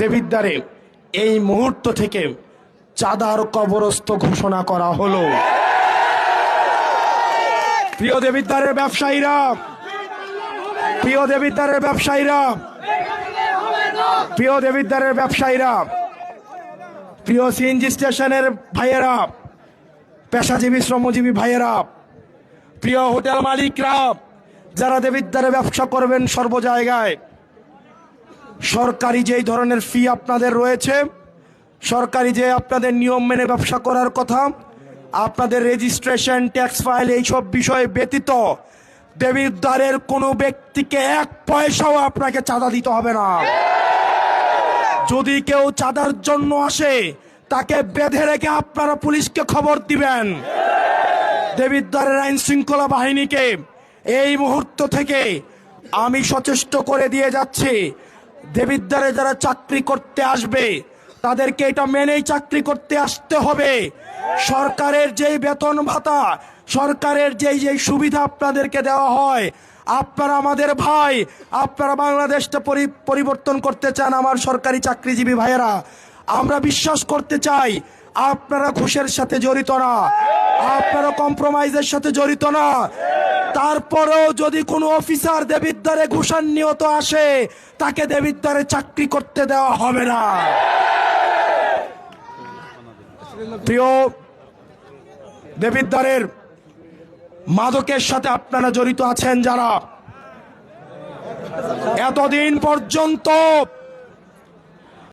দেবিদ্বারে এই মুহূর্ত থেকে চাঁদার কবরস্থ ঘোষণা করা হলো। প্রিয় দেবিদ্বারের ব্যবসায়ীরা, প্রিয় দেবিদ্বারের ব্যবসায়ীরা, প্রিয় দেবিদ্বারের ব্যবসায়ীরা, প্রিয় সিএনজি স্টেশনের ভাইয়েরা, পেশাজীবী শ্রমজীবী ভাইয়েরা, প্রিয় হোটেল মালিকরা, যারা দেবিদ্বারে ব্যবসা করবেন সর্ব জায়গায়, সরকারি যেই ধরনের ফি আপনাদের রয়েছে, সরকারি যে আপনাদের নিয়ম মেনে ব্যবসা করার কথা, আপনাদের রেজিস্ট্রেশন, ট্যাক্স ফাইল, এইসব বিষয় ব্যতীত দেবিদ্বারের কোনো ব্যক্তিকে এক পয়সাও আপনাকে চাঁদা দিতে হবে না। যদি কেউ চাঁদার জন্য আসে তাকে বেঁধে রেখে আপনারা পুলিশকে খবর দিবেন। দেবিদ্বারের আইন শৃঙ্খলা বাহিনীকে এই মুহূর্ত থেকে আমি সচেষ্ট করে দিয়ে যাচ্ছি, দেবিদ্বারে যারা চাকরি করতে আসবে তাদেরকে এটা মেনেই চাকরি করতে আসতে হবে। সরকারের যেই বেতন ভাতা, সরকারের যেই যেই সুবিধা আপনাদেরকে দেওয়া হয়, আপনারা আমাদের ভাই, আপনারা বাংলাদেশটা পরিবর্তন করতে চান আমার সরকারি চাকরিজীবী ভাইয়েরা। আমরা বিশ্বাস করতে চাই আপনারা ঘুষের সাথে জড়িত না, আপনারা কম্প্রোমাইজের সাথে জড়িত না। তারপরেও যদি কোনো অফিসার দেবিদ্বারে ঘুষান্বিত আসে তাকে দেবিদ্বারে চাকরি করতে দেওয়া হবে না। প্রিয় দেবিদ্বারের মাদকের সাথে আপনারা জড়িত আছেন যারা, এতদিন পর্যন্ত